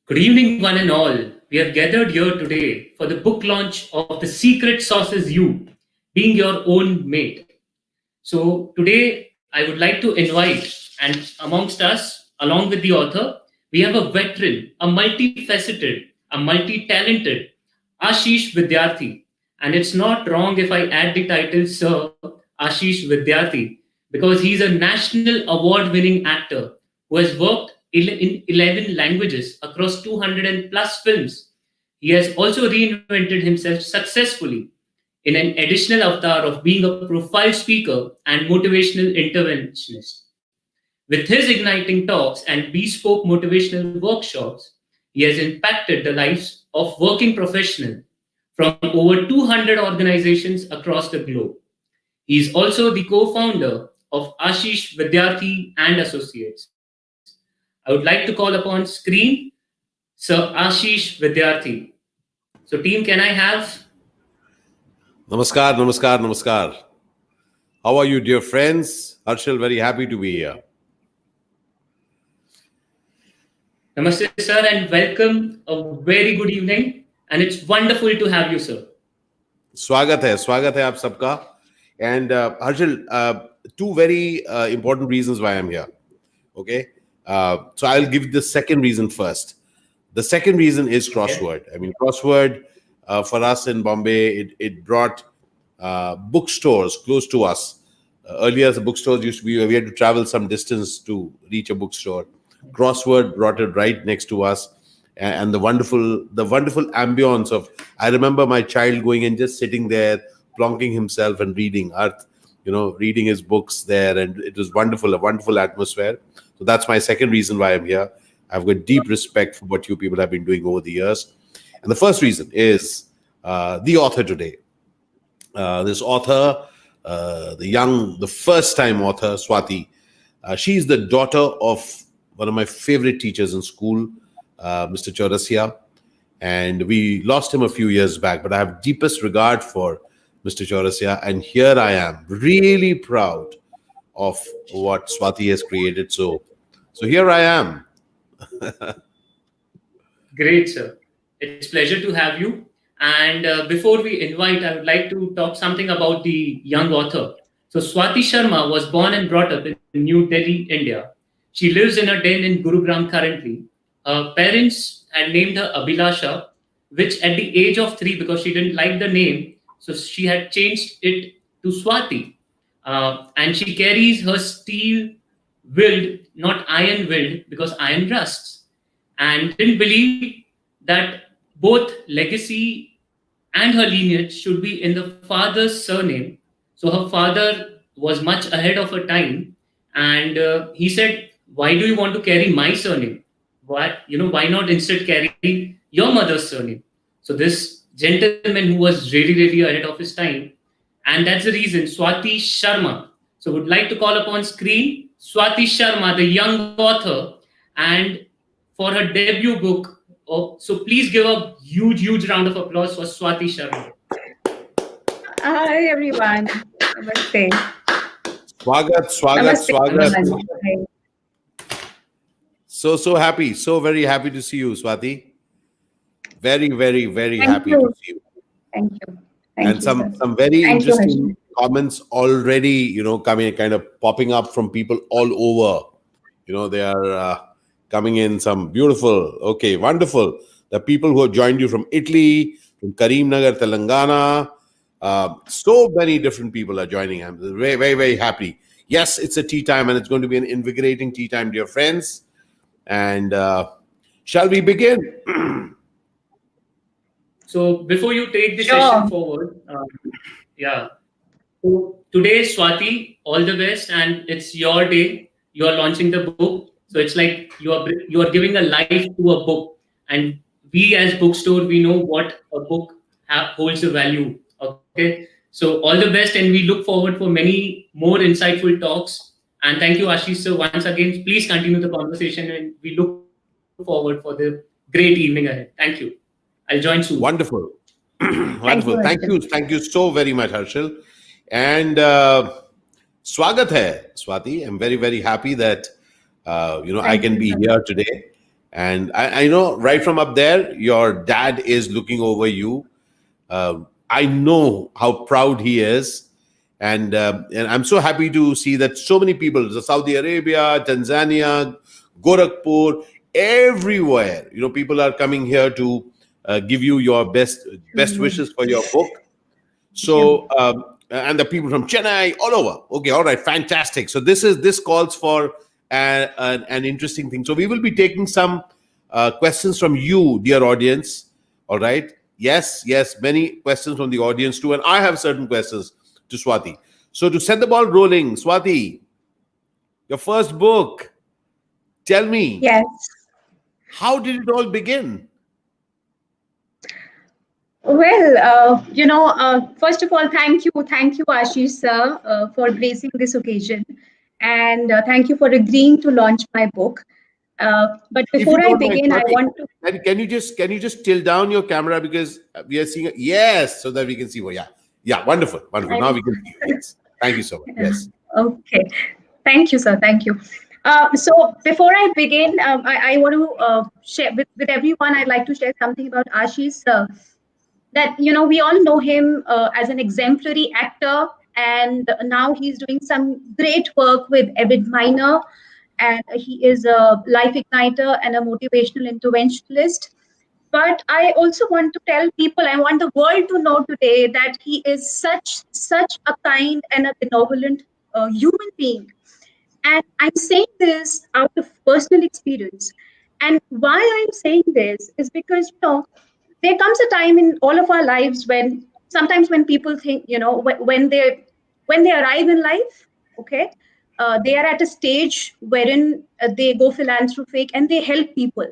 Good evening, one and all. We are gathered here today for the book launch of The Secret Sauce is You, Being Your Own Mate. So, today I would like to invite, and amongst us, along with the author, we have a veteran, a multifaceted, a multi talented Ashish Vidyarthi. And it's not wrong if I add the title Sir Ashish Vidyarthi, because he's a national award winning actor who has worked in 11 languages across 200 plus films. He has also reinvented himself successfully in an additional avatar of being a profile speaker and motivational interventionist. With his igniting talks and bespoke motivational workshops, he has impacted the lives of working professionals from over 200 organizations across the globe. He is also the co-founder of Ashish Vidyarthi and Associates. I would like to call upon screen Sir Ashish Vidyarthi. So, team, can I have? Namaskar, namaskar, namaskar. How are you, dear friends? Harshal, very happy to be here. Namaste, sir, and welcome. A very good evening, and it's wonderful to have you, sir. Swagat hai aap sabka. And Harshal, two very important reasons why I'm here. Okay, so I'll give the second reason first. The second reason is Crossword. I mean, Crossword for us in Bombay, it brought bookstores close to us. Earlier, the bookstores used to be, we had to travel some distance to reach a bookstore. Crossword brought it right next to us, and the wonderful ambience of, I remember my child going and just sitting there, plonking himself and reading reading his books there, and it was wonderful, a wonderful atmosphere. So that's my second reason why I'm here. I've got deep respect for what you people have been doing over the years. And the first reason is the author today. This author, the first-time author, Swati. She's the daughter of one of my favorite teachers in school, Mr. Chaurasia. And we lost him a few years back, but I have deepest regard for Mr. Chaurasia. And here I am, really proud of what Swati has created. So here I am. Great, sir. It's pleasure to have you. And before we invite, I would like to talk something about the young author. So Swati Sharma was born and brought up in New Delhi, India. She lives in a den in Gurugram currently. Her parents had named her Abhilasha, which at the age of 3, because she didn't like the name, so she had changed it to Swati. And she carries her steel willed, not iron willed, because iron rusts. And didn't believe that both legacy and her lineage should be in the father's surname. So her father was much ahead of her time, and he said, "Why do you want to carry my surname? Why not instead carry your mother's surname?" So this gentleman who was really, really ahead of his time, and that's the reason Swati Sharma. So would like to call upon screen Swati Sharma, the young author, and for her debut book. So please give a huge, huge round of applause for Swati Sharma. Hi everyone. Namaste. Swagat. So happy, so very happy to see you, Swati. Very, very, very happy to see you. Thank you. And some very interesting comments already, coming, kind of popping up from people all over. They are coming in some beautiful, okay, wonderful. The people who have joined you from Italy, from Karimnagar, Telangana. So many different people are joining. I'm very, very, very happy. Yes, it's a tea time, and it's going to be an invigorating tea time, dear friends. And shall we begin? So before you take the session forward, So today, Swati, all the best, and it's your day. You are launching the book, so it's like you are giving a life to a book, and we as bookstore, we know what a book holds a value. Okay, so all the best, and we look forward for many more insightful talks. And thank you, Ashish sir, once again. Please continue the conversation, and we look forward for the great evening ahead. Thank you. I'll join soon. Wonderful. Wonderful. Thank you so very much, Harshal. And swagat hai, Swati. I'm very, very happy that I can be here today. And I know right from up there, your dad is looking over you. I know how proud he is, and I'm so happy to see that so many people, Saudi Arabia, Tanzania, Gorakhpur, everywhere, people are coming here to give you your best Truly. wishes for your book. Thank you. So, and the people from Chennai, all over. Okay, all right, fantastic. So this calls for an interesting thing. So we will be taking some questions from you, dear audience. All right. Yes, yes, many questions from the audience too, and I have certain questions to Swati. So to set the ball rolling, Swati, your first book. Tell me, Yes. how did it all begin? Well, first of all, thank you, Ashish sir, for gracing this occasion, and thank you for agreeing to launch my book. But If you before I don't mind, begin, I Swati, want to. can you just tilt down your camera because we are seeing it? Yes, so that we can see what. Yeah, yeah, wonderful, wonderful. I, Now we can see you. Yes, thank you so much. Yes, okay, thank you, sir. Thank you. So before I begin, I want to share with everyone. I'd like to share something about Ashish sir. That we all know him as an exemplary actor, and now he's doing some great work with Avid Minor, and he is a life igniter and a motivational interventionist. But I also want to tell people, I want the world to know today that he is such a kind and a benevolent human being. And I'm saying this out of personal experience. And why I'm saying this is because, there comes a time in all of our lives when sometimes when people think, when they arrive in life, okay, they are at a stage wherein they go philanthropic and they help people.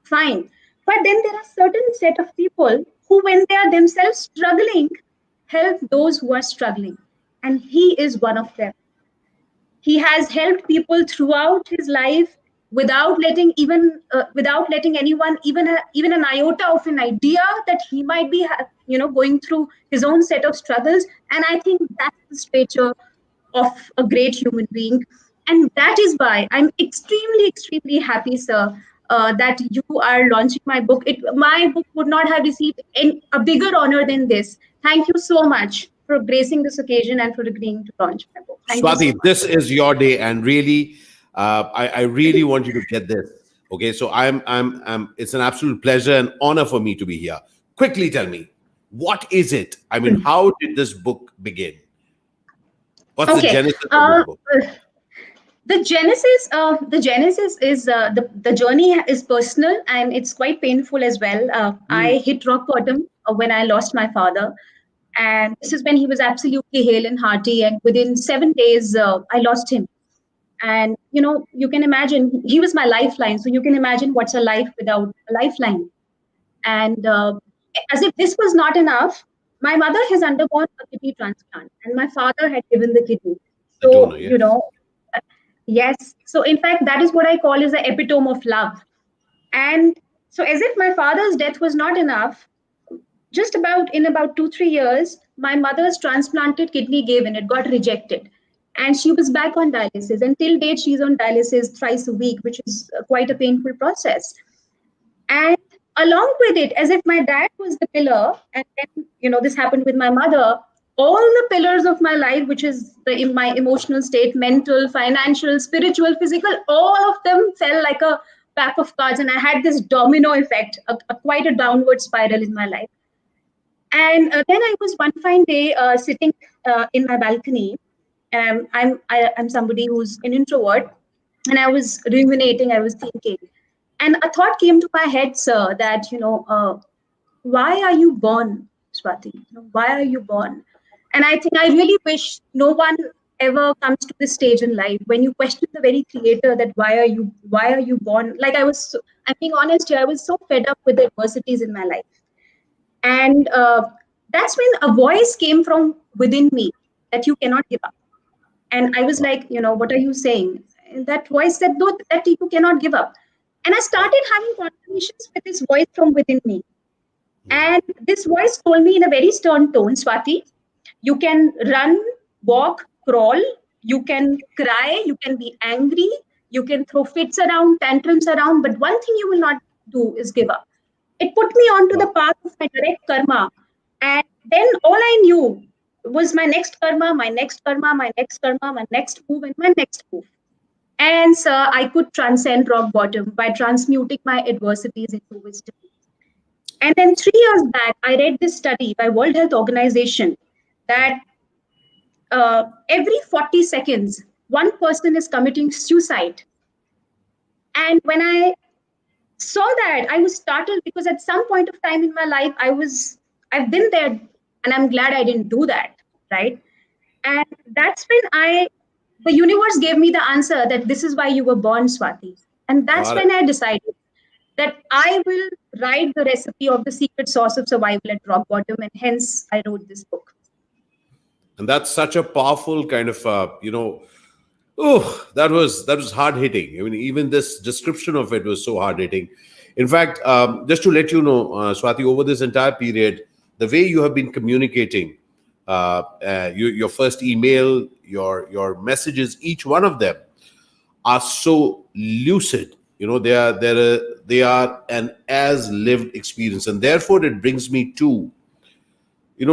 Fine. But then there are certain set of people who, when they are themselves struggling, help those who are struggling. And he is one of them. He has helped people throughout his life without letting anyone even an iota of an idea that he might be going through his own set of struggles. And I think that's the stature of a great human being. And that is why I'm extremely happy, sir, that you are launching my book. My book would not have received a bigger honor than this. Thank you so much for gracing this occasion and for agreeing to launch my book. Thank you so Swati, much. this is your day, and really, I really want you to get this. Okay, so I'm. It's an absolute pleasure and honor for me to be here. Quickly tell me, what is it? I mean, how did this book begin? What's the Okay. genesis of this book? The genesis is the journey is personal and it's quite painful as well. Hmm. I hit rock bottom when I lost my father, and this is when he was absolutely hale and hearty. And within 7 days, I lost him. And you can imagine he was my lifeline. So you can imagine what's a life without a lifeline. And as if this was not enough, my mother has undergone a kidney transplant, and my father had given the kidney. The donor, So, yes. yes. So, in fact, that is what I call is the epitome of love. And so, as if my father's death was not enough, just about in about 2 3 years, my mother's transplanted kidney gave in. It got rejected, and she was back on dialysis. And till date, she's on dialysis thrice a week, which is quite a painful process. And along with it, as if my dad was the pillar, and then this happened with my mother. All the pillars of my life, which is in my emotional state, mental, financial, spiritual, physical, all of them fell like a pack of cards, and I had this domino effect, quite a downward spiral in my life. And then I was one fine day sitting in my balcony. I'm somebody who's an introvert, and I was ruminating. I was thinking, and a thought came to my head, sir, that why are you born, Swati? Why are you born? And I think I really wish no one ever comes to this stage in life when you question the very creator that why are you born? Like I'm being honest here, I was so fed up with the adversities in my life. And that's when a voice came from within me that you cannot give up. And I was like, what are you saying? And that voice said, no, that you cannot give up. And I Right. started having conversations with this voice from within me. Mhm. And this voice told me in a very stern tone, Swati, you can run, walk, crawl, you can cry, you can be angry, You can throw fits around, tantrums around, but one thing you will not do is give up. It put me onto the Wow. path of my direct karma. And then all I knew was my next karma, my next karma, my next karma, my next move, and my next move. And so I could transcend rock bottom by transmuting my adversities into wisdom. And then 3 years back, I read this study by World Health Organization that every 40 seconds, one person is committing suicide. And when I saw that, I was startled because at some point of time in my life, I've been there, and I'm glad I didn't do that, right? And that's when the universe gave me the answer that this is why you were born, Swati. And that's Got it. when I decided that I will write the recipe of the secret sauce of survival at rock bottom, and hence I wrote this book. And that's such a powerful kind of, oh, that was hard hitting. I mean, even this description of it was so hard hitting. In fact, just to let you know, Swati, over this entire period, the way you have been communicating, your first email, your messages, each one of them are so lucid. They are an as lived experience, and therefore it brings me to,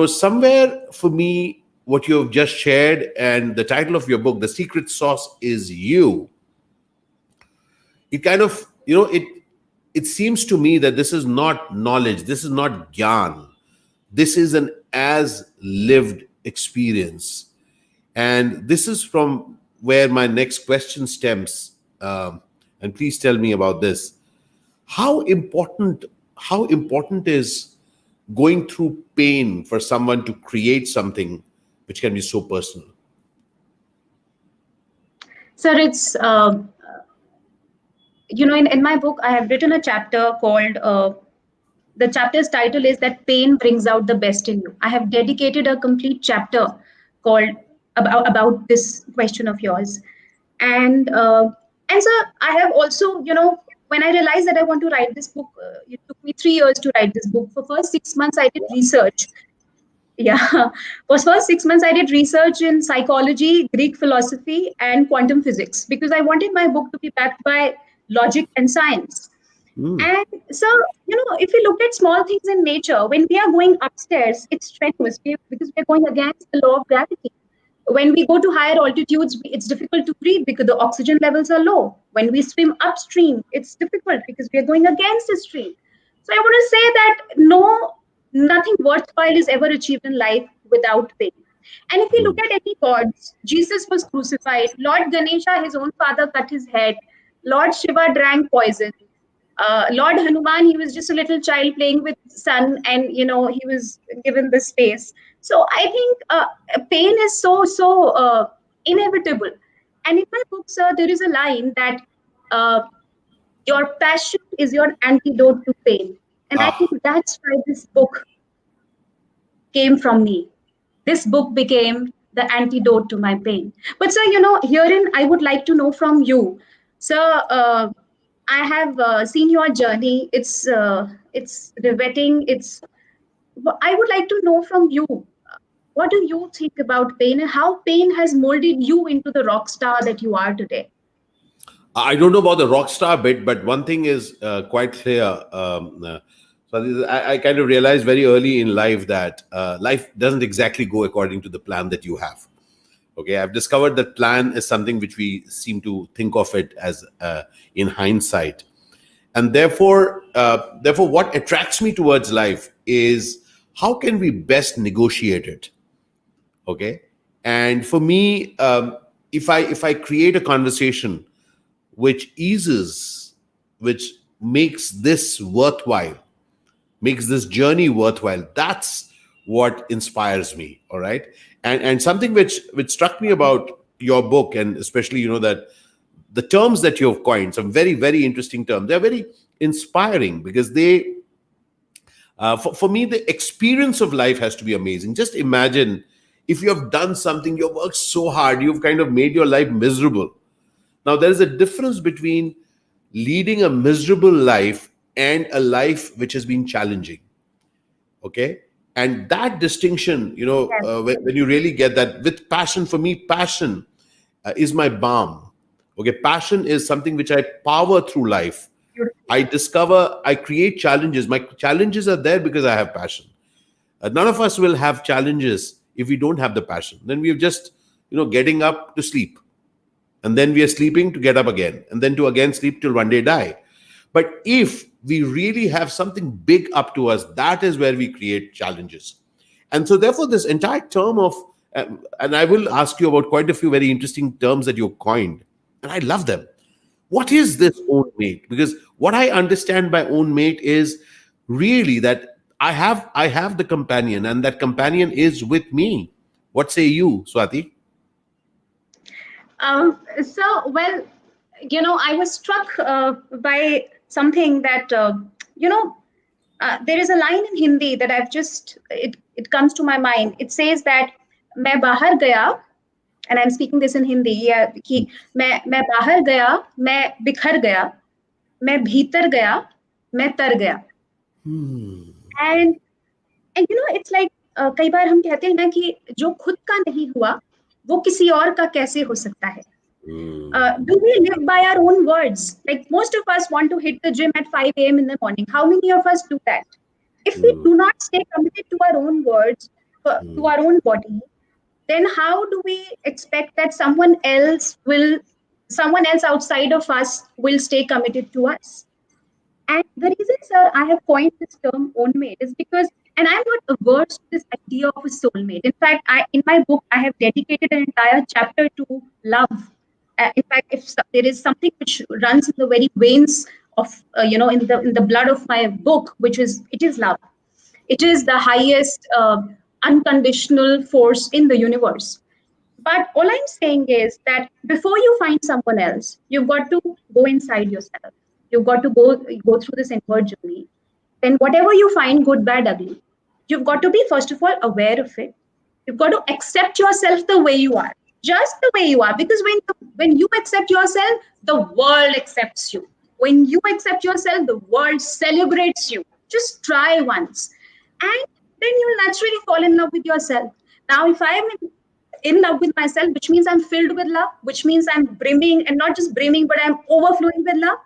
somewhere for me, what you have just shared and the title of your book, The Secret Sauce is You. It kind of, it seems to me that this is not knowledge, this is not gyan, this is an as lived experience. And this is from where my next question stems. And please tell me about this. How important, how important is going through pain for someone to create something which can be so personal? Sir, it's, in my book, I have written a chapter called, the chapter's title is that pain brings out the best in you. I have dedicated a complete chapter called about this question of yours. And, sir, I have also, when I realized that I want to write this book, it took me 3 years to write this book. For first 6 months, I did research. Yeah. For first 6 months, I did research in psychology, Greek philosophy, and quantum physics because I wanted my book to be backed by logic and science. Hmm. And so, if you look at small things in nature, when we are going upstairs, it's strenuous because we're going against the law of gravity. When we go to higher altitudes, it's difficult to breathe because the oxygen levels are low. When we swim upstream, it's difficult because we're going against the stream. So I want to say that no, nothing worthwhile is ever achieved in life without pain. And if you look at any gods, Jesus was crucified. Lord Ganesha, his own father, cut his head. Lord Shiva drank poison. Lord Hanuman, he was just a little child playing with sun, and he was given the space. So I think pain is so inevitable. And in my book, sir, there is a line that uh, your passion is your antidote to pain, and I think Ah, that's why this book came from me. This book became the antidote to my pain. But sir, herein I would like to know from you, sir. I have seen your journey. It's riveting. I would like to know from you. What do you think about pain and how pain has molded you into the rock star that you are today? I don't know about the rock star bit, but one thing is quite clear. So I kind of realized very early in life that life doesn't exactly go according to the plan that you have. Okay, I've discovered that plan is something which we seem to think of it as in hindsight, and therefore, what attracts me towards life is how can we best negotiate it. Okay, and for me, if I create a conversation which eases, which makes this worthwhile, makes this journey worthwhile, that's what inspires me. All right. And something which struck me about your book, and especially that the terms that you have coined, some very very interesting terms, they're very inspiring because they for me, the experience of life has to be amazing. Just imagine if you have done something, you've worked so hard, you've kind of made your life miserable. Now, there is a difference between leading a miserable life and a life which has been challenging. Okay. And that distinction, when you really get that with passion, for me, passion is my balm. Okay, passion is something which I power through life. Beautiful. I create challenges. My challenges are there because I have passion. None of us will have challenges if we don't have the passion. Then we're just, getting up to sleep. And then we are sleeping to get up again. And then to again sleep till one day die. But if we really have something big up to us, that is where we create challenges. And so, therefore, this entire term of, and I will ask you about quite a few very interesting terms that you coined, and I love them. What is this own mate? Because what I understand by own mate is really that I have the companion, and that companion is with me. What say you, Swati? Well, I was struck by something that, there is a line in Hindi that it comes to my mind. It says that, मैं बाहर गया, and I'm speaking this in Hindi, yeah, कि मैं बाहर गया, मैं बिखर गया, मैं भीतर गया, मैं तर गया. And it's like, कई बार हम कहते हैं ना कि जो खुद का नहीं हुआ वो किसी और का कैसे हो सकता है. Do we live by our own words? Like, most of us want to hit the gym at 5 a.m. in the morning. How many of us do that? If we do not stay committed to our own words, to our own body, then how do we expect that someone else outside of us will stay committed to us? And the reason, sir, I have coined this term ownmate is because, and I'm not averse to this idea of a soulmate. In fact, in my book, I have dedicated an entire chapter to love. In fact, if there is something which runs in the very veins of, in the blood of my book, it is love. It is the highest unconditional force in the universe. But all I'm saying is that before you find someone else, you've got to go inside yourself. You've got to go through this inward journey. Then whatever you find, good, bad, ugly, you've got to be, first of all, aware of it. You've got to accept yourself the way you are, just the way you are. Because when you accept yourself, the world accepts you. When you accept yourself, the world celebrates you. Just try once. And then you'll naturally fall in love with yourself. Now, if I'm in love with myself, which means I'm filled with love, which means I'm brimming, and not just brimming, but I'm overflowing with love.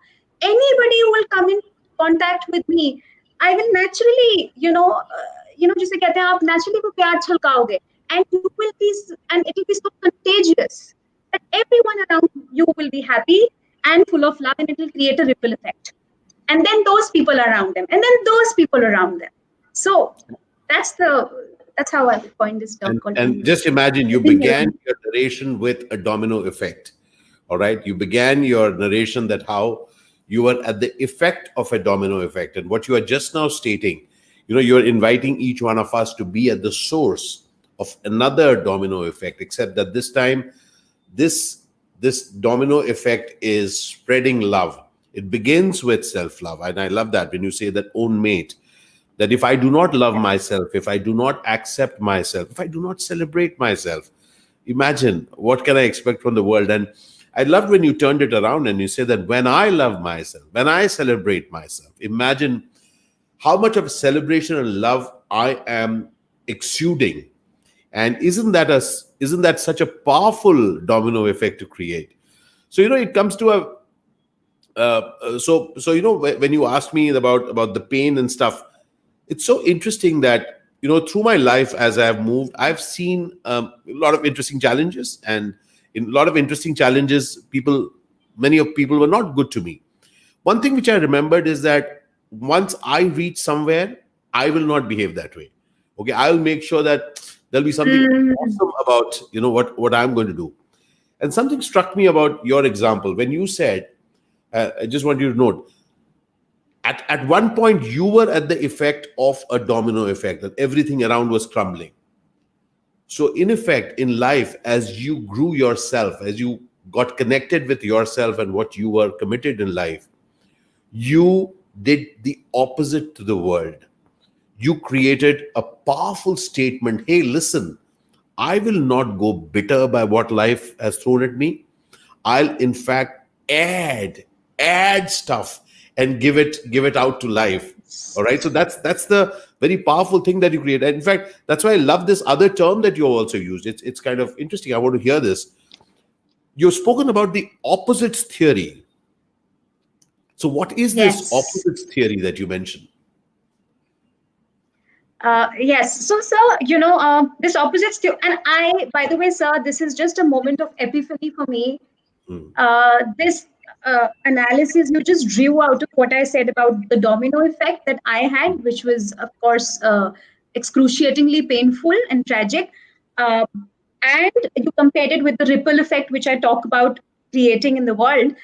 Anybody who will come in contact with me, I will naturally, जिसे कहते हैं, आप naturally को प्यार छलकाओगे, and it will be so contagious that everyone around you will be happy and full of love, and it will create a ripple effect. And then those people around them, and then those people around them. So that's how I coined this term. And just imagine, you began your narration with a domino effect. All right, you began your narration that how you were at the effect of a domino effect, and what you are just now stating, you're inviting each one of us to be at the source of another domino effect, except that this time, this domino effect is spreading love. It begins with self-love, and I love that when you say that own mate. That if I do not love myself, if I do not accept myself, if I do not celebrate myself, imagine what can I expect from the world. And I loved when you turned it around and you said that when I love myself, when I celebrate myself, imagine how much of celebration and love I am exuding. And isn't that such a powerful domino effect to create? So it comes to when you asked me about the pain and stuff, it's so interesting that through my life as I have moved, I've seen a lot of interesting challenges, and in a lot of interesting challenges, many of people were not good to me. One thing which I remembered is that once I reach somewhere, I will not behave that way. Okay, I'll make sure that there'll be something awesome about what I'm going to do. And something struck me about your example when you said, I just want you to note, at one point you were at the effect of a domino effect, that everything around was crumbling. So in effect, in life, as you grew yourself, as you got connected with yourself and what you were committed in life, you did the opposite to the world. You created a powerful statement. Hey, listen, I will not go bitter by what life has thrown at me. I'll in fact add stuff and give it out to life. All right. So that's the very powerful thing that you create. And in fact, that's why I love this other term that you also used. It's kind of interesting. I want to hear this. You've spoken about the opposites theory. So, what is this Yes. opposites theory that you mentioned? Yes. So, sir, this opposites to, and I, by the way, sir, this is just a moment of epiphany for me. Hmm. This analysis you just drew out of what I said about the domino effect that I had, which was, of course, excruciatingly painful and tragic. Uh, and you compared it with the ripple effect, which I talk about creating in the world.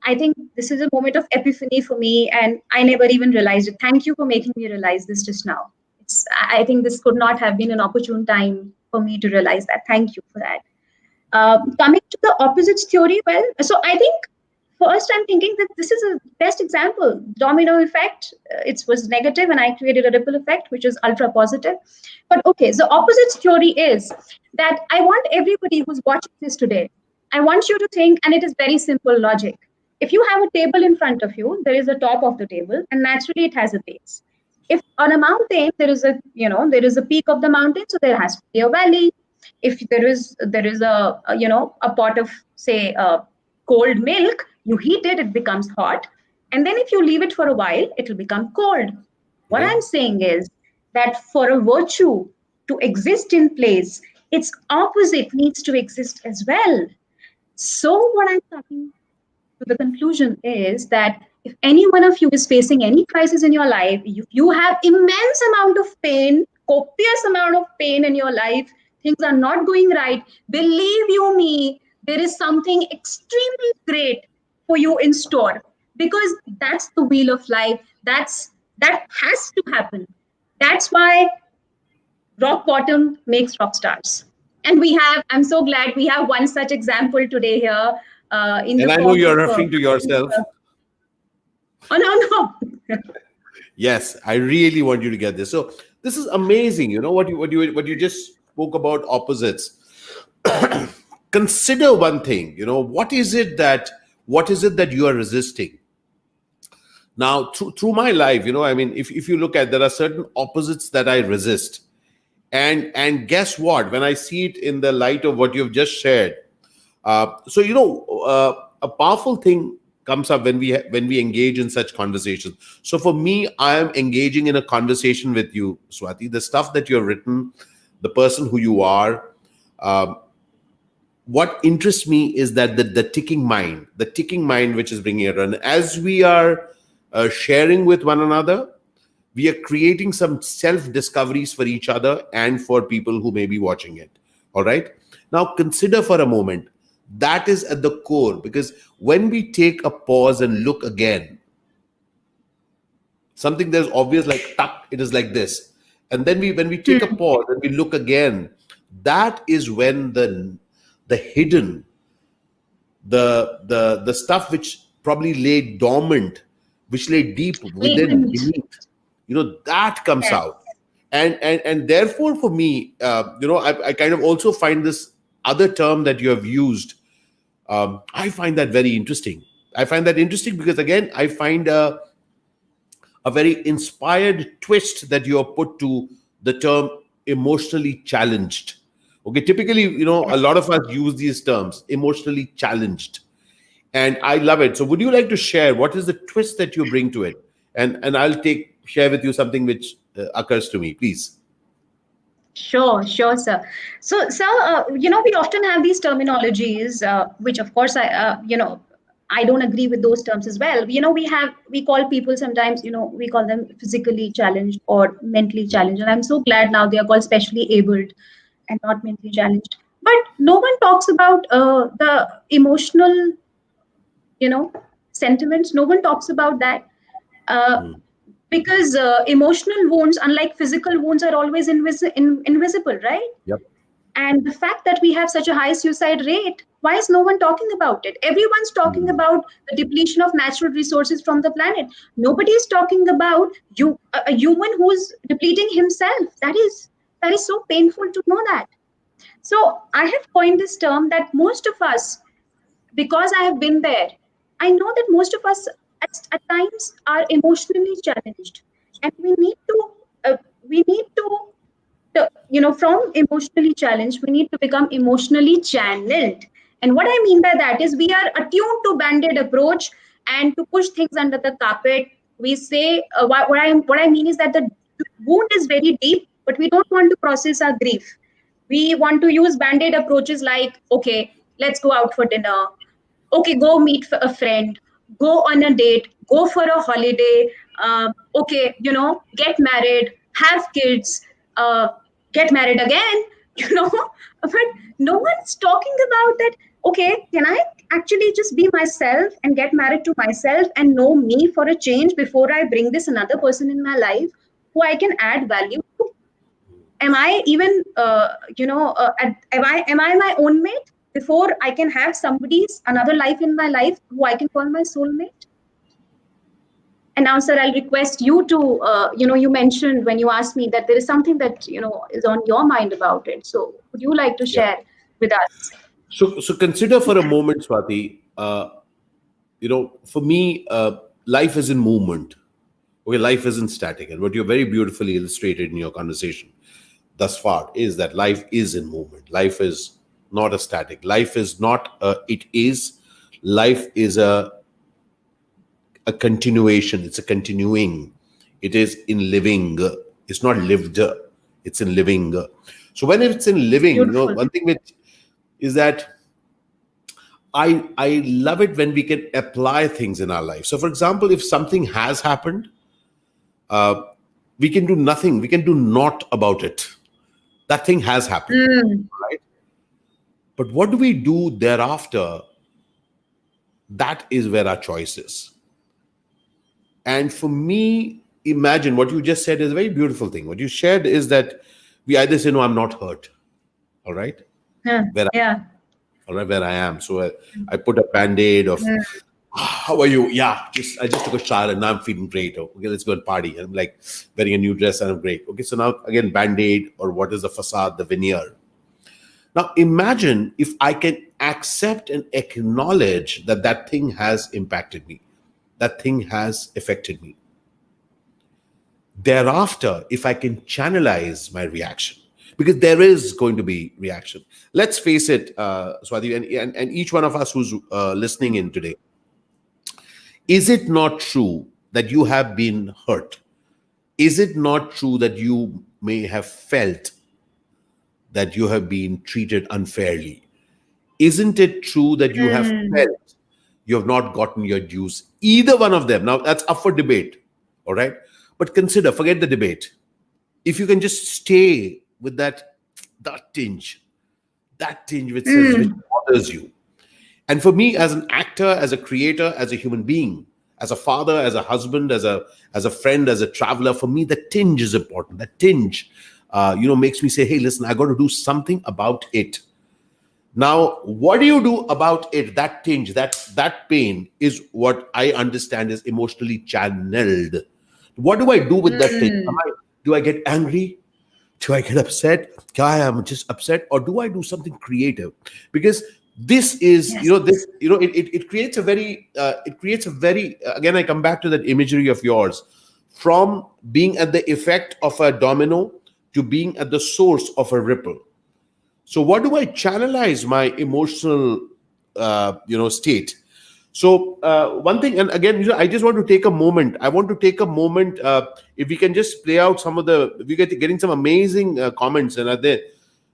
I think this is a moment of epiphany for me, and I never even realized it. Thank you for making me realize this just now. I think this could not have been an opportune time for me to realize that. Thank you for that. Coming to the opposites theory, well, so I think first I'm thinking that this is a best example. Domino effect, it was negative and I created a ripple effect, which is ultra positive. But okay, so opposites theory is that I want everybody who's watching this today, I want you to think, and it is very simple logic. If you have a table in front of you, there is a top of the table, and naturally it has a base. If on a mountain there is a peak of the mountain, so there has to be a valley. If there is a pot of, say, cold milk, you heat it, it becomes hot, and then if you leave it for a while, it will become cold. What I'm Okay. saying is that for a virtue to exist in place, its opposite needs to exist as well. So what I'm talking to the conclusion is that if any one of you is facing any crisis in your life, if you have immense amount of pain, copious amount of pain in your life, things are not going right, believe you me, there is something extremely great for you in store, because that's the wheel of life. That has to happen. That's why rock bottom makes rock stars. And I'm so glad we have one such example today here, in the And I know form of you're referring to yourself. oh, no, no. Yes, I really want you to get this. So this is amazing. You know what you just spoke about opposites. Consider one thing. What is it that you are resisting? Now, through my life, I mean, if you look at, there are certain opposites that I resist, and guess what? When I see it in the light of what you've just shared, so a powerful thing comes up when we engage in such conversations. So for me, I am engaging in a conversation with you, Swati. The stuff that you've written, the person who you are. um, what interests me is that the ticking mind which is bringing it on. As we are sharing with one another, we are creating some self discoveries for each other and for people who may be watching it. All right. Now, consider for a moment, that is at the core, because when we take a pause and look again, something there's obvious, like tuck, it is like this. And then when we take a Hmm. pause and we look again, that is when the hidden, the stuff which probably lay dormant, which lay deep within, Latent. beneath, that comes Yes. out. And therefore, for me, I kind of also find this other term that you have used. I find that very interesting. I find that interesting because, again, I find a very inspired twist that you have put to the term emotionally challenged. Okay, typically, a Yes. lot of us use these terms, emotionally challenged, and I love it. So, would you like to share what is the twist that you bring to it? And I'll share with you something which occurs to me, please. Sure, sure, sir. So, sir, we often have these terminologies, which, of course, I don't agree with those terms as well. We call people sometimes, we call them physically challenged or mentally challenged, and I'm so glad now they are called specially abled and not mentally challenged. But no one talks about the emotional, you know, sentiments. No one talks about that. Uh, Mm. because emotional wounds, unlike physical wounds, are always invisible, right? Yep. And the fact that we have such a high suicide rate, why is no one talking about it? Everyone's talking Mm. about the depletion of natural resources from the planet. Nobody is talking about a human who's depleting himself. That is so painful to know that. So I have coined this term that most of us, because I have been there, I know that most of us at times are emotionally challenged, and we need to from emotionally challenged, we need to become emotionally channeled. And what I mean by that is we are attuned to band-aid approach and to push things under the carpet. We say what I mean is that the wound is very deep, but we don't want to process our grief. We want to use band-aid approaches like, okay, let's go out for dinner. Okay, go meet a friend, go on a date, go for a holiday. Okay, get married, have kids, uh, get married again. you know but no one's talking about that. Okay, can I actually just be myself and get married to myself and know me for a change before I bring this another person in my life who I can add value to? Am I even am I my own mate before I can have somebody's another life in my life who I can call my soulmate? And now, sir, I'll request you to you mentioned when you asked me that there is something that is on your mind about it. So would you like to Yeah. share with us? So consider for a moment, Swati. For me, life is in movement. Okay, life isn't static, and what you very beautifully illustrated in your conversation thus far is that life is in movement. Life is not a static. Life is not a it is. Life is a continuation. It's a continuing. It is in living. It's not lived. It's in living. So when it's in living, Beautiful. one thing which is that I love it when we can apply things in our life. So, for example, if something has happened, we can do nothing. We can do naught about it. That thing has happened, Mm, right? But what do we do thereafter? That is where our choice is. And for me, imagine what you just said is a very beautiful thing. What you shared is that we either say, no, I'm not hurt. All right. yeah, Where yeah. all right, where I am. So I put a band-aid of, Mm, how are you? Yeah, I just took a shower and now I'm feeling great. Okay, let's go and party. And I'm like wearing a new dress and I'm great. Okay, so now again, band-aid, or what is the facade, the veneer. Now imagine if I can accept and acknowledge that that thing has impacted me, that thing has affected me. Thereafter, if I can channelize my reaction, because there is going to be reaction. Let's face it, Swati, and each one of us who's listening in today, is it not true that you have been hurt? Is it not true that you may have felt that you have been treated unfairly? Isn't it true that you have mm, felt you have not gotten your dues? Either one of them. Now, that's up for debate. All right. But consider, forget the debate. If you can just stay with that tinge, which says, which mm, bothers you. And for me, as an actor, as a creator, as a human being, as a father, as a husband, as a friend, as a traveler, for me, the tinge is important. That tinge, makes me say, hey, listen, I got to do something about it. Now, what do you do about it? That tinge, that pain is what I understand is emotionally channeled. What do I do with that tinge? mm. Do I get angry? Do I get upset? I am just upset, or do I do something creative? Because this is, Yes. it creates a very, again, I come back to that imagery of yours, from being at the effect of a domino to being at the source of a ripple. So what do I channelize my emotional state? So one thing, and again, I just want to take a moment. I want to take a moment. If we can just play out some of we getting some amazing comments and are there.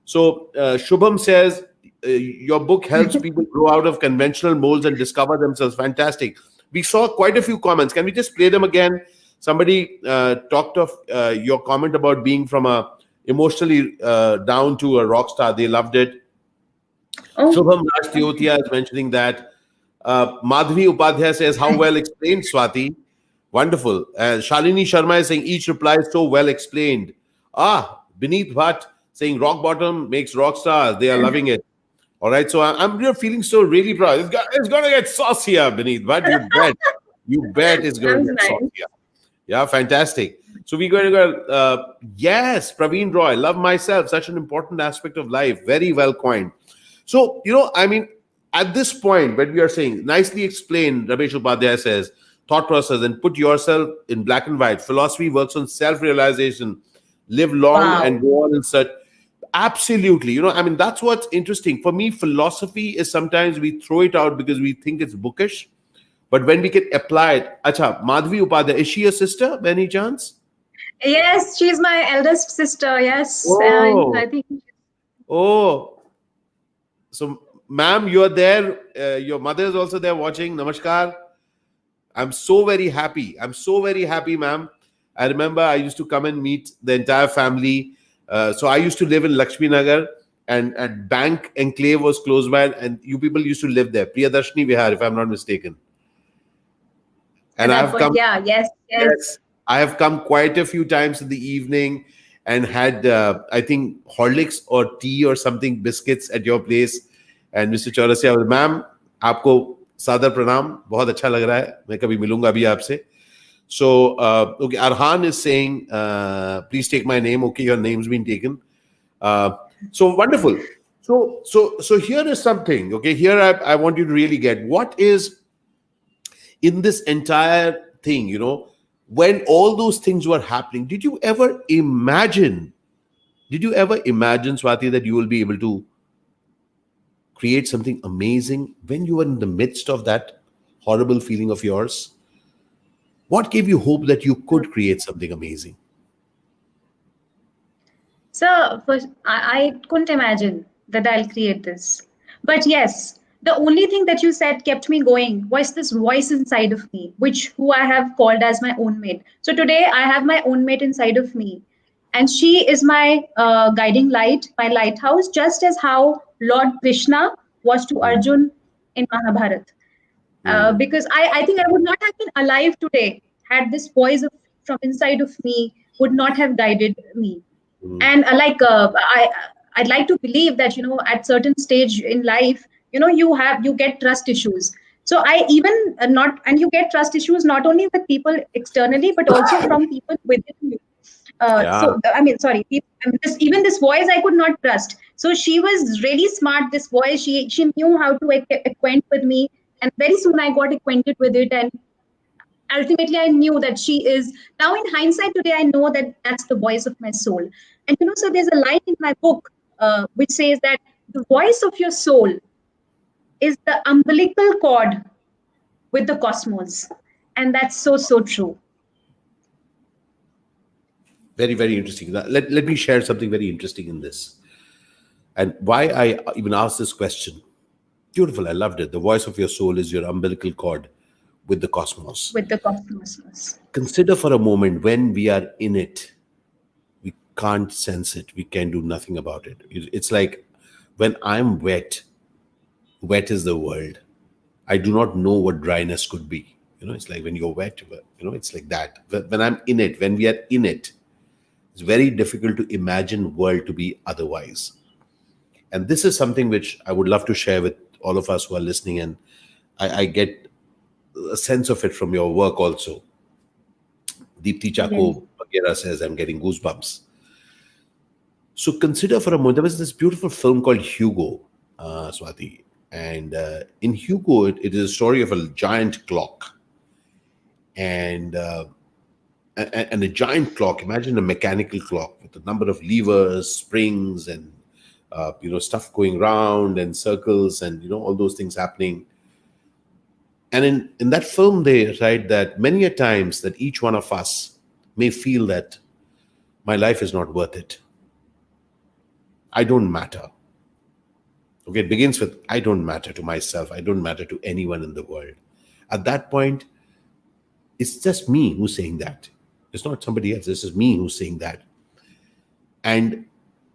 So Shubham says, your book helps people grow out of conventional molds and discover themselves. Fantastic. We saw quite a few comments. Can we just play them again? Somebody talked of your comment about being from a emotionally down to a rock star. They loved it. Oh, Shubham Raj okay. Teotia is mentioning that. Madhvi Upadhyay says, how well explained, Swati. Wonderful. Shalini Sharma is saying, each reply is so well explained. Beneath Bhatt saying, rock bottom makes rock stars. They are loving it. All right. So I'm really feeling so really proud. It's going to get saucier, Beneath Bhatt. You bet. You bet it's going to Sounds get nice. saucier. Yeah, fantastic. So we're going to go, yes, Praveen Roy, love myself, such an important aspect of life. Very well coined. So, I mean, at this point, when we are saying, nicely explained, Ramesh Upadhyay says, thought process and put yourself in black and white. Philosophy works on self-realization, live long and Wow. go on in such. Absolutely. I mean, that's what's interesting. For me, philosophy is sometimes we throw it out because we think it's bookish. But when we can apply it, Acha, Madhvi Upadhyay, is she a sister by any chance? Yes, she's my eldest sister. Yes, and Oh, I think oh. So, ma'am, you're there. Your mother is also there watching. Namaskar. I'm so very happy. I'm so very happy, ma'am. I remember I used to come and meet the entire family. So I used to live in Lakshmi Nagar, and Bank Enclave was close by, and you people used to live there. Priyadarshini Vihar, if I'm not mistaken. at And that I've point, come, yeah, yes, yes, yes, I have come quite a few times in the evening and had, I think, Horlicks or tea or something, biscuits at your place. And Mr. Chaurasia, ma'am, आपको सादर प्रणाम, बहुत अच्छा लग रहा है, मैं कभी मिलूंगा अभी आपसे. So, okay, Arhan is saying, please take my name. Okay, your name's been taken. So wonderful. So here is something. Okay, here I want you to really get what is in this entire thing. When all those things were happening, did you ever imagine? Did you ever imagine, Swati, that you will be able to create something amazing when you were in the midst of that horrible feeling of yours? What gave you hope that you could create something amazing? So first, I couldn't imagine that I'll create this. But yes, the only thing that you said kept me going was this voice inside of me, which who I have called as my own mate. So today I have my own mate inside of me. And she is my guiding light, my lighthouse, just as how Lord Krishna was to Mm, Arjun in Mahabharata. mm, Because I think I would not have been alive today had this voice from inside of me would not have guided me. mm. And I'd like to believe that at certain stage in life, you get trust issues. So I even not and you get trust issues not only with people externally but also from people within you. Yeah, I mean, sorry, even this voice I could not trust. So she was really smart. This voice, she knew how to acquaint with me, and very soon I got acquainted with it, and ultimately I knew that she is. Now in hindsight today I know that that's the voice of my soul. And so there's a line in my book which says that the voice of your soul is the umbilical cord with the cosmos, and that's so true. very, very interesting. Let me share something very interesting in this. And why I even asked this question. Beautiful. I loved it. The voice of your soul is your umbilical cord with the cosmos. With the cosmos. Consider for a moment when we are in it, we can't sense it. We can do nothing about it. It's like when I'm wet, wet is the world. I do not know what dryness could be. It's like when you're wet, it's like that. When I'm in it, when we are in it, it's very difficult to imagine world to be otherwise. And this is something which I would love to share with all of us who are listening. And I get a sense of it from your work also. Deepthi Yes. Chako Bagheera says, I'm getting goosebumps. So consider for a moment, there was this beautiful film called Hugo, Swati. And in Hugo, it is a story of a giant clock. And and a giant clock, imagine a mechanical clock with a number of levers, springs, and stuff going round and circles and all those things happening. And in that film they write that many a times that each one of us may feel that my life is not worth it, I don't matter. Okay, it begins with I don't matter to myself, I don't matter to anyone in the world. At that point, it's just me who's saying that. It's not somebody else, it's just me who's saying that. And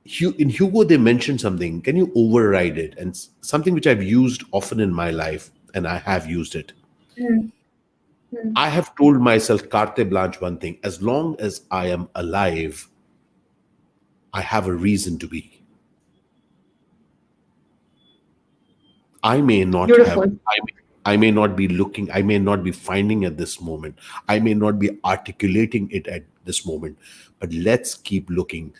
in Hugo, they mentioned something. Can you override it? And something which I've used often in my life, and I have used it. Mm, mm. I have told myself, carte blanche, one thing: as long as I am alive, I have a reason to be. I may not have. Beautiful. I may not be looking. I may not be finding at this moment. I may not be articulating it at this moment. But let's keep looking.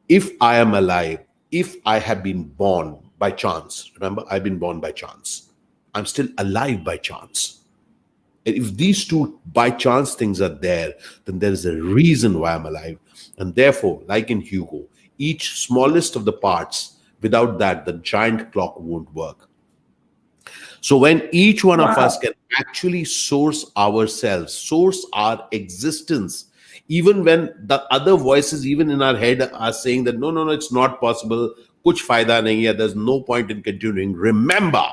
If I am alive, if I have been born by chance, remember, I've been born by chance. I'm still alive by chance. And if these two by chance things are there, then there is a reason why I'm alive. And therefore, like in Hugo, each smallest of the parts. Without that, the giant clock won't work. So when each one of us Wow. can actually source ourselves, source our existence, even when the other voices, even in our head, are saying that no, no, no, it's not possible, kuch fayda nahi hai, there's no point in continuing. Remember,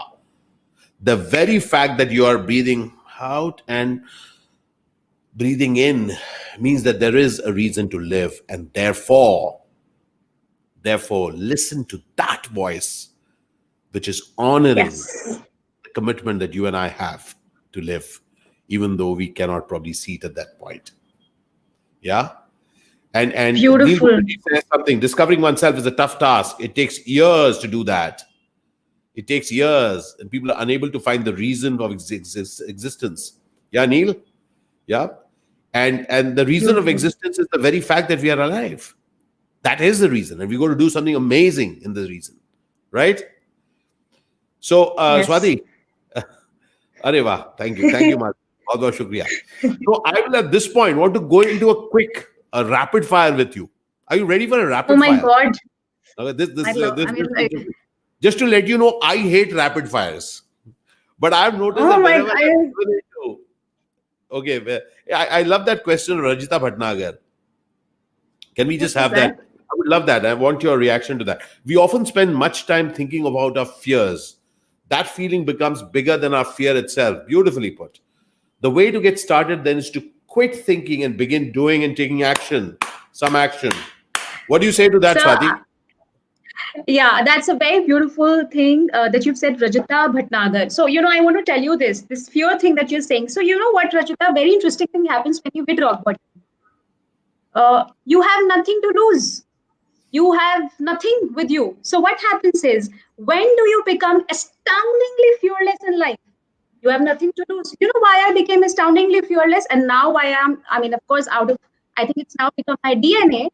the very fact that you are breathing out and breathing in means that there is a reason to live, and therefore, listen to that voice, which is honoring Yes. the commitment that you and I have to live, even though we cannot probably see it at that point. Yeah. And Neil Beautiful. Mukherjee says something: discovering oneself is a tough task. It takes years to do that. It takes years, and people are unable to find the reason of existence. Yeah, Neil. Yeah, and the reason of Beautiful. existence is the very fact that we are alive. That is the reason, and we're going to do something amazing in the reason, right? So, Yes. Swati, Arey wah, thank you, Madhu. बहुत बहुत शुक्रिया. So, I will at this point want to go into a rapid fire with you. Are you ready for a Oh rapid my fire? God. Okay, I love, this I is mean, like, interesting. Just to let you know, I hate rapid fires, but I've noticed oh that my whenever God. I've given it to, okay, I love that question, Rajita Bhatnagar. Can we What just was have that? that? I would love that. I want your reaction to that. We often spend much time thinking about our fears. That feeling becomes bigger than our fear itself. Beautifully put. The way to get started then is to quit thinking and begin doing and taking action. Some action. What do you say to that, So, Swati? yeah, that's a very beautiful thing that you've said, Rajita Bhatnagar. So, I want to tell you this fear thing that you're saying. So, you know what, Rajita, very interesting thing happens when you hit rock bottom. You have nothing to lose. You have nothing with you. So, what happens is, when do you become astoundingly fearless in life? You have nothing to lose. You know why I became astoundingly fearless? And now I mean, of course, I think it's now become my DNA.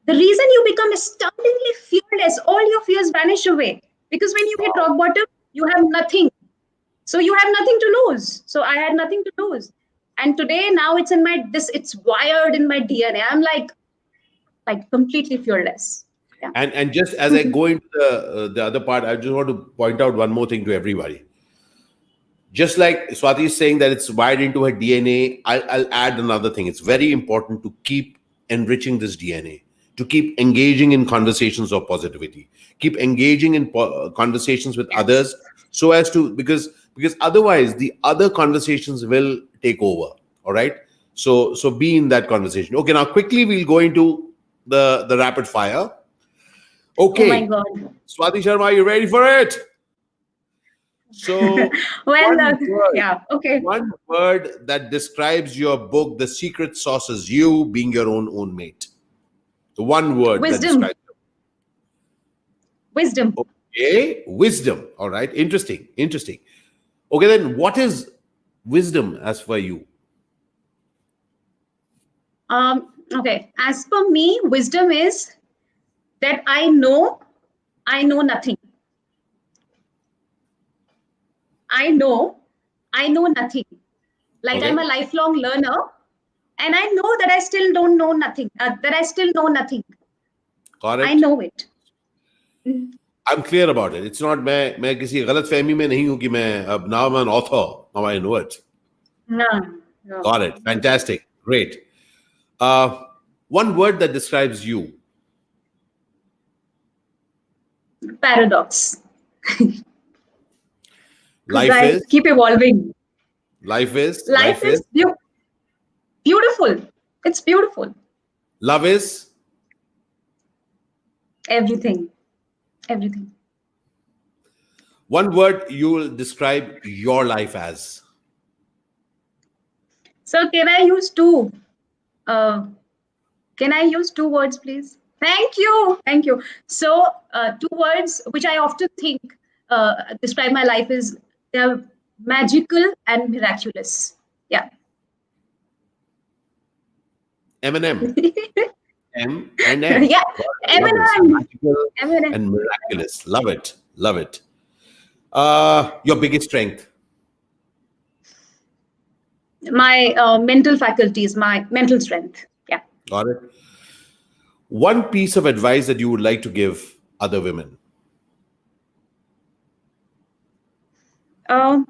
The reason you become astoundingly fearless, all your fears vanish away. Because when you hit Wow. rock bottom, you have nothing. So you have nothing to lose. So I had nothing to lose. And today, now it's wired in my DNA. I'm like completely fearless. Yeah. And just as I go into the other part, I just want to point out one more thing to everybody. Just like Swati is saying that it's wired into her DNA, I'll add another thing. It's very important to keep enriching this DNA, to keep engaging in conversations of positivity, keep engaging in conversations with Yes. others, so as to because otherwise the other conversations will take over. All right. So be in that conversation. Okay. Now quickly we'll go into the rapid fire. Oh my Okay, God. Swati Sharma, are you ready for it? So, Well, one word, yeah. Okay. one word that describes your book, The Secret Sauce, is you being your own mate. The one word that Wisdom. describes Wisdom. you. Okay, wisdom. All right, interesting, interesting. Okay, then what is wisdom as for you? Okay. As per me, wisdom is that I know nothing. I know nothing. Like I'm a Okay, lifelong learner, and I know that I still don't know nothing. That I still know nothing. I correct. know it. Mm. I'm clear about it. It's not मैं किसी गलत फहमी में नहीं हूं कि मैं अब now I'm an author. Now I know it. No, no. Got it. Fantastic. Great. Uh, one word that describes you. Paradox. Because Life I is, keep evolving. Life life is, is beautiful. It's beautiful. love is. Everything. Everything. One word you will describe your life as. So can I use two? Uh, can I use two words, please? Thank you. Thank you. So two words which I often think describe my life is they're magical and miraculous. Yeah. M&M. M and M. Yeah. God, I love this. M&M. Magical M&M. and miraculous. Love it. Love it. Your biggest strength. My mental faculties, my mental strength. Yeah. Got it. One piece of advice that you would like to give other women. Um,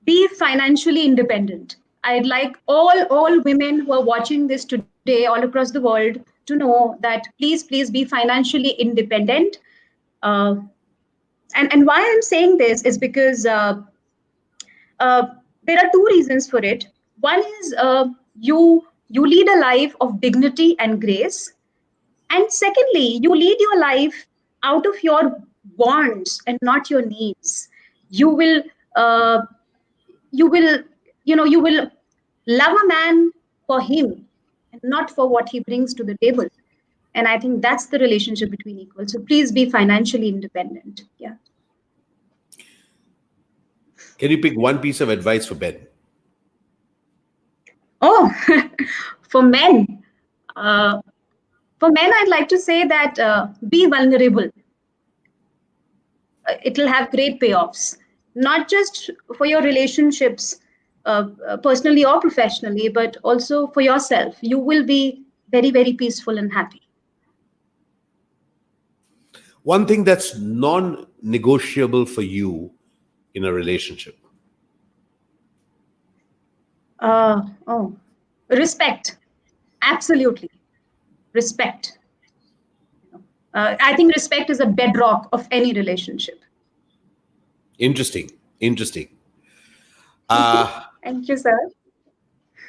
be financially independent. I'd like all women who are watching this today all across the world to know that please be financially independent. Uh, and why I'm saying this is because uh, there are two reasons for it. One is you lead a life of dignity and grace, and secondly, you lead your life out of your wants and not your needs. You will uh, you will you will love a man for him and not for what he brings to the table. And I think that's the relationship between equals. So please be financially independent. Yeah. Can you pick one piece of advice for Ben? Oh, for men, uh, I'd like to say that be vulnerable. It'll have great payoffs, not just for your relationships, personally or professionally, but also for yourself. You will be very peaceful and happy. One thing that's non-negotiable for you in a relationship. Oh, respect. Absolutely, respect. I think respect is a bedrock of any relationship. Interesting. Interesting. Uh, Thank you, sir.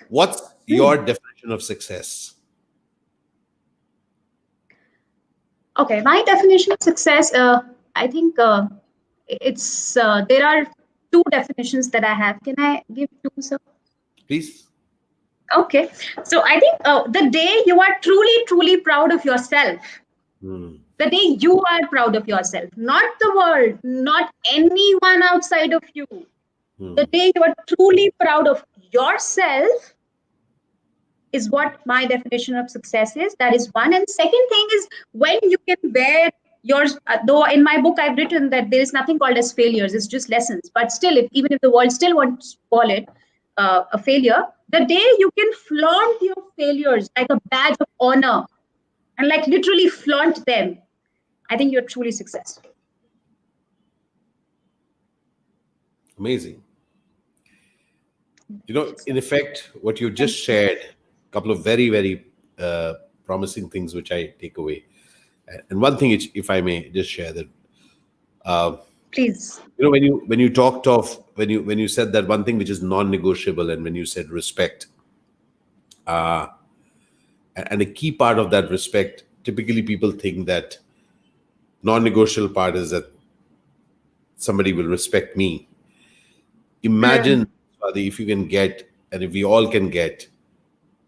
what's Hmm. your definition of success? Okay, my definition of success, I think it's there are two definitions that I have. Can I give two, sir? Please. Okay, so I think the day you are truly proud of yourself, Hmm. the day you are proud of yourself, not the world, not anyone outside of you, the Hmm. day you are truly proud of yourself is what my definition of success is. That is one. And second thing is when you can wear yours, though in my book I've written that there is nothing called as failures, it's just lessons. But still, if even if the world still wants to call it a failure, the day you can flaunt your failures like a badge of honor and like literally flaunt them, I think you're truly successful. Amazing. In effect, what you Thank just you. shared, a couple of very promising things which I take away. And one thing, if I may just share that, Please. when you talked of when you said that one thing which is non-negotiable, and when you said respect, and a key part of that respect, typically people think that non-negotiable part is that somebody will respect me. Hmm. Imagine, Swati, if you can get, and if we all can get,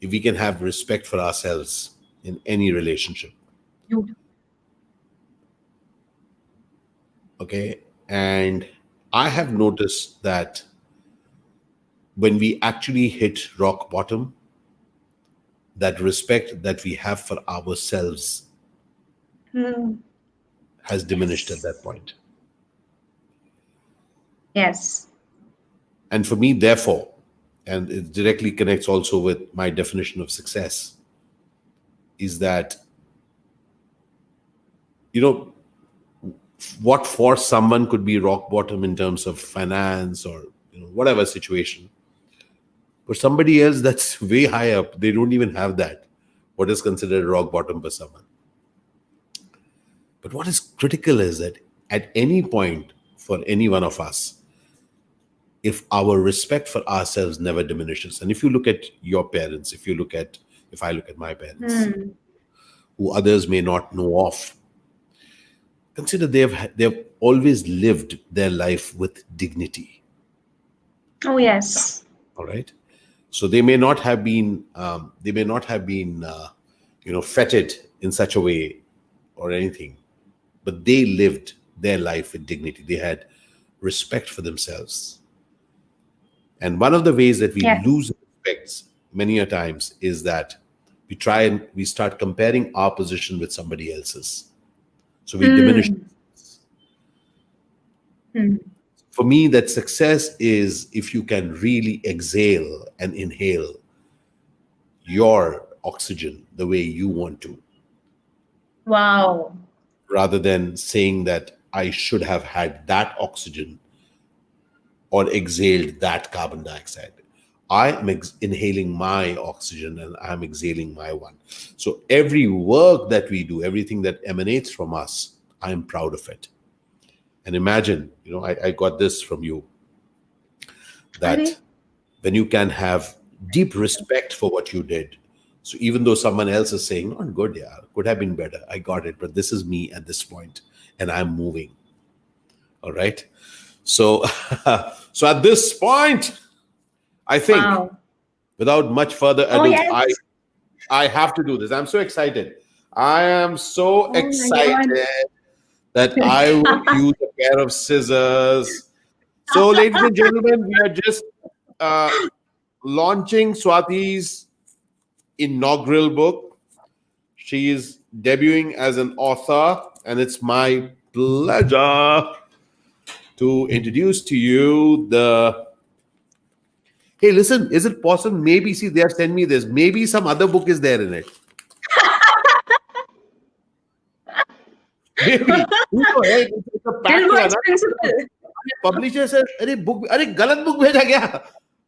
if we can have respect for ourselves in any relationship. You. Okay. And I have noticed that when we actually hit rock bottom, that respect that we have for ourselves Hmm. has diminished at Yes. that point. Yes. And for me, therefore, and it directly connects also with my definition of success, is that, you know, what for someone could be rock bottom in terms of finance or whatever situation, for somebody else that's way high up, they don't even have that, what is considered rock bottom for someone. But what is critical is that at any point for any one of us, if our respect for ourselves never diminishes, and if you look at your parents, if I look at my parents, Hmm. who others may not know of, consider they've always lived their life with dignity. Oh, yes. All right. So they may not have been feted in such a way or anything, but they lived their life with dignity. They had respect for themselves. And one of the ways that we Yes. lose respect many a times is that we start comparing our position with somebody else's. So we diminish. Hmm. Hmm. For me, that success is if you can really exhale and inhale your oxygen the way you want to. Wow. rather than saying that I should have had that oxygen or exhaled that carbon dioxide. I am inhaling my oxygen and I'm exhaling my one. So every work that we do, everything that emanates from us, I am proud of it. And imagine, I got this from you, that Are when you can have deep respect for what you did. So even though someone else is saying, not good, yeah, could have been better, I got it, but this is me at this point and I'm moving. All right. So, so at this point, I think wow. without much further Oh ado, I yes. I have to do this. I'm so excited. I am so Oh my God. excited that I will use a pair of scissors. So, ladies and gentlemen, we are just uh, launching Swati's inaugural book. She is debuting as an author, and it's my pleasure to introduce to you the. Hey, listen, is it possible? Maybe, see, they have sent me this. Maybe some other book is there in it. Maybe. You know, hey, it's a pact हुआ Gilbert's ना. principle. Publisher says, "अरे book, अरे गलत book भेजा क्या?"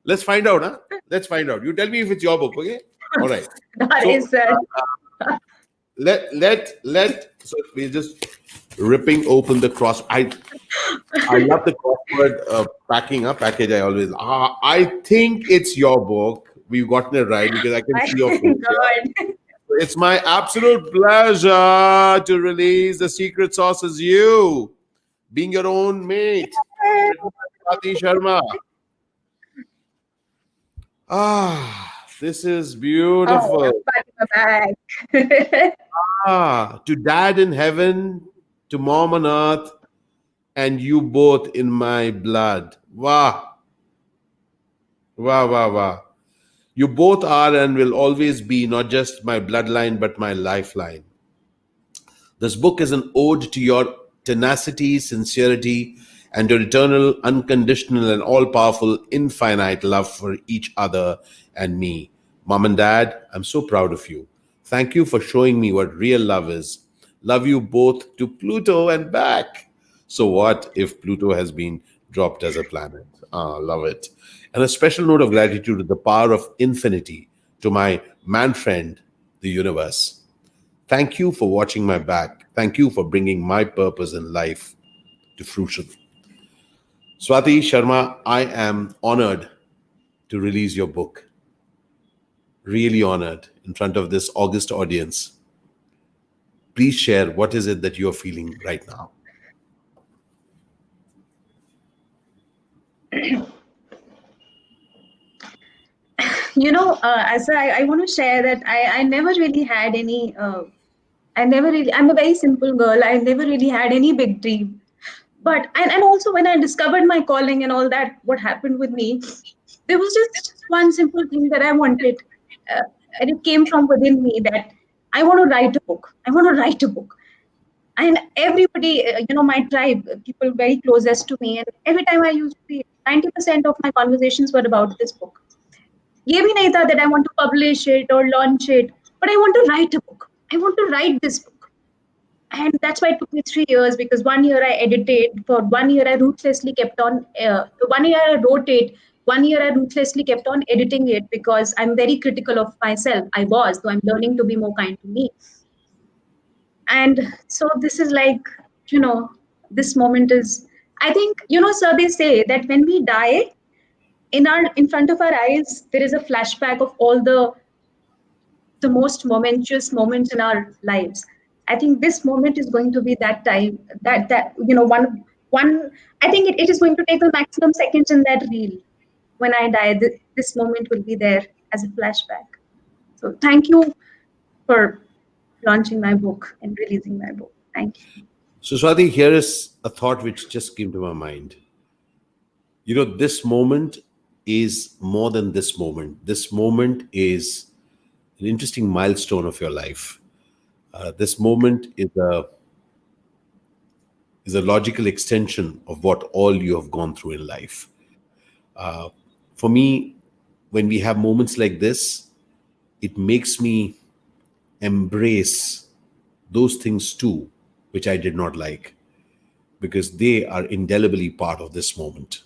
Let's find out, huh? Let's find out. You tell me if it's your book, okay? All right. That So is so we're just ripping open the cross. I love the crossword package. I always I think it's your book. We've gotten it right because I can my see your face here. God. It's my absolute pleasure to release the secret sauce as you, being your own mate. Written by Swati Sharma. This is Oh, beautiful. I'm patting my back. To dad in heaven, to mom on earth, and you both in my blood. Wow, wow, wow, wow. You both are and will always be not just my bloodline, but my lifeline. This book is an ode to your tenacity, sincerity, and your eternal, unconditional, and all powerful, infinite love for each other and me. Mom and Dad, I'm so proud of you. Thank you for showing me what real love is. Love you both to Pluto and back. So, what if Pluto has been dropped as a planet? Ah, love it. And a special note of gratitude to the power of infinity, to my man friend, the universe. Thank you for watching my back. Thank you for bringing my purpose in life to fruition. Swati Sharma, I am honored to release your book. Really honored in front of this august audience. Please share what is it that you're feeling right now. As I want to share that I never really had any. I never really. I'm a very simple girl. I never really had any big dream. But and also when I discovered my calling and all that, what happened with me, there was just one simple thing that I wanted, uh, and it came from within me that I want to write a book. I want to write a book. And everybody, my tribe, people very closest to me, and every time I used to be 90% of my conversations were about this book. ये भी नहीं था that I want to publish it or launch it, but I want to write a book. I want to write this book. And that's why it took me 3 years, because 1 year I edited, for 1 year I ruthlessly kept on, 1 year I wrote it, 1 year I ruthlessly kept on editing it because I'm very critical of myself. I was, so I'm learning to be more kind to me. And so this is like, you know, this moment is, I think, sir, they say that when we die, in front of our eyes, there is a flashback of all the most momentous moments in our lives. I think this moment is going to be that time, that one. I think it is going to take the maximum seconds in that reel. When I die, this moment will be there as a flashback. So thank you for launching my book and releasing my book. Thank you. So, Swati, here is a thought which just came to my mind. This moment is more than this moment. This moment is an interesting milestone of your life. This moment is a logical extension of what all you have gone through in life. For me, when we have moments like this, it makes me embrace those things too, which I did not like, because they are indelibly part of this moment.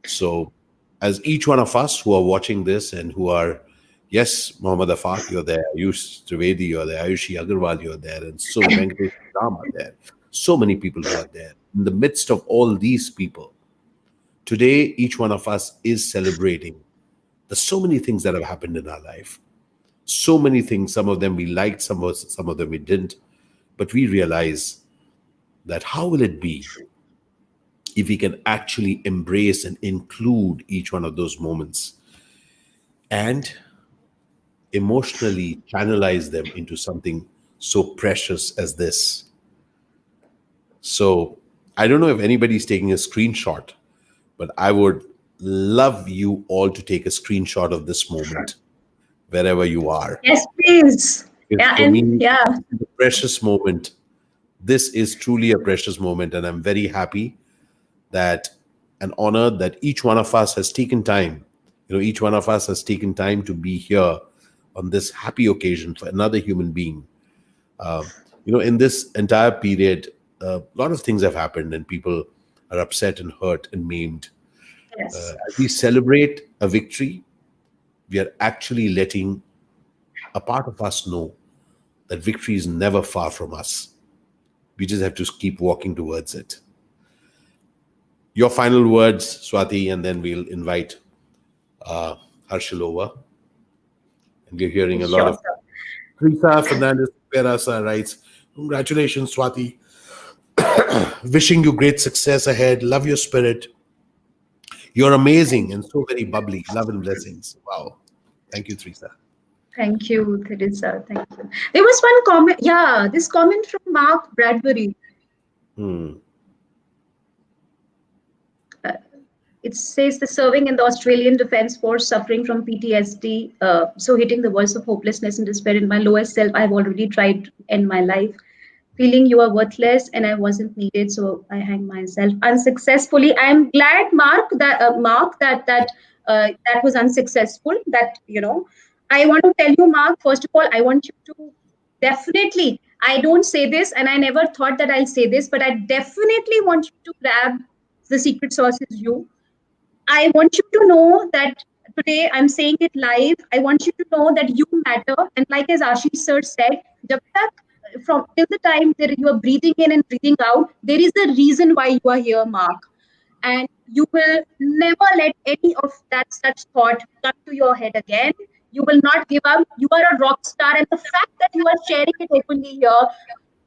So, as each one of us who are watching this and who are, yes, Mohammad Afaq, you're there, Ayush Trivedi, you're there, Ayushi Agarwal, you're there, and so Venkatesh Ram are there. So many people who are there. In the midst of all these people, today, each one of us is celebrating. There's so many things that have happened in our life. So many things, some of them we liked, some of them we didn't. But we realize that how will it be if we can actually embrace and include each one of those moments and emotionally channelize them into something so precious as this. So I don't know if anybody's taking a screenshot, but I would love you all to take a screenshot of this moment wherever you are. Yes, please. Because Yeah, for and me, yeah, it's a precious moment. This is truly a precious moment, and I'm very happy that and honored that each one of us has taken time. Each one of us has taken time to be here on this happy occasion for another human being. In this entire period, a lot of things have happened, and people are upset and hurt and maimed. yes. As we celebrate a victory, we are actually letting a part of us know that victory is never far from us. We just have to keep walking towards it. Your final words, Swati, and then we'll invite Harshal over. And we're hearing a lot Sure, of Teresa Fernandez Perasa writes, congratulations, Swati. Wishing you great success ahead. Love your spirit. You're amazing and so very bubbly. Love and blessings. Wow. Thank you, Teresa. thank you, Teresa. Thank you. There was one comment. Yeah, this comment from Mark Bradbury. Hmm. It says the serving in the Australian Defence Force, suffering from PTSD, so hitting the voice of hopelessness and despair in my lowest self. I've already tried to end my life, feeling you are worthless and I wasn't needed, so I hang myself unsuccessfully. I'm glad, Mark, that was unsuccessful. I want to tell you, Mark. First of all, I want you to definitely. I don't say this, and I never thought that I'll say this, but I definitely want you to grab the secret sauce is you. I want you to know that today I'm saying it live. I want you to know that you matter. And like as Ashish sir said, jab tak, from till the time that you are breathing in and breathing out, there is a reason why you are here, Mark. And you will never let any of that such thought come to your head again. You will not give up. You are a rock star. And the fact that you are sharing it openly here,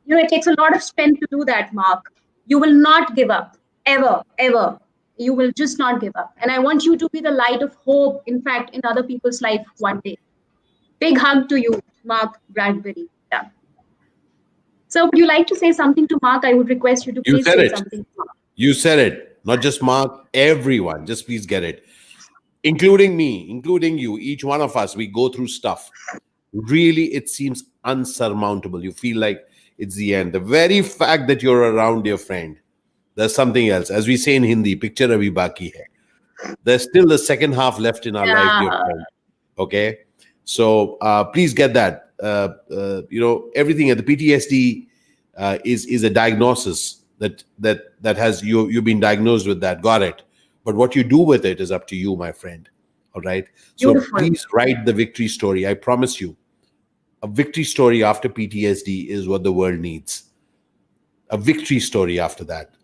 it takes a lot of strength to do that, Mark. You will not give up, ever, ever. You will just not give up. And I want you to be the light of hope, in fact, in other people's life one day. Big hug to you, Mark Bradbury. Yeah. So, would you like to say something to Mark? I would request you to You please said say it. something to Mark. You said it. Not just Mark, everyone. Just please get it. Including me, including you, each one of us, we go through stuff. Really, it seems unsurmountable. You feel like it's the end. The very fact that you're around, dear friend, there's something else. As we say in Hindi, picture abhi baki hai. There's still the second half left in our life, dear Yeah. friend. Okay, so please get that. Everything at the PTSD is a diagnosis that has you've been diagnosed with that. Got it. But what you do with it is up to you, my friend. All right. So Beautiful. please write the victory story. I promise you, a victory story after PTSD is what the world needs. A victory story after that.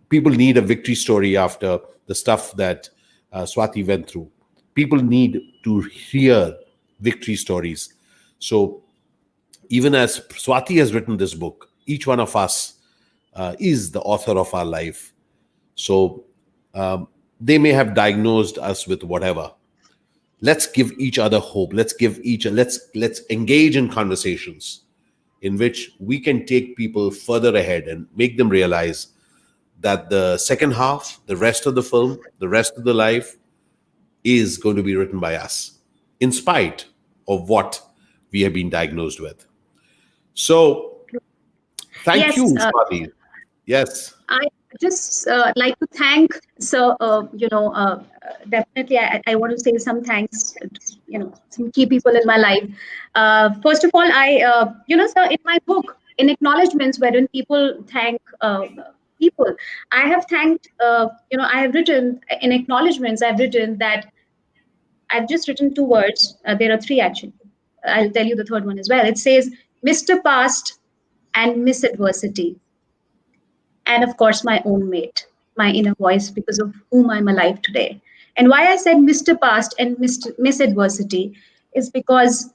People need a victory story after the stuff that Swati went through. People need to hear victory stories. So even as Swati has written this book, each one of us is the author of our life. So they may have diagnosed us with whatever. Let's give each other hope. Let's engage in conversations in which we can take people further ahead and make them realize that the second half, the rest of the film, the rest of the life is going to be written by us, in spite of what we have been diagnosed with. So, thank Yes, you, Swati. Yes. I just like to thank, so definitely I want to say some thanks to, some key people in my life. First of all, sir, in my book, in acknowledgements wherein people thank people, I have thanked, I have written in acknowledgements, I've written that I've just written two words. There are three actually. I'll tell you the third one as well. It says, Mr. Past and Miss Adversity, and of course my own mate, my inner voice, because of whom I'm alive today. And why I said Mr. Past and Miss Adversity is because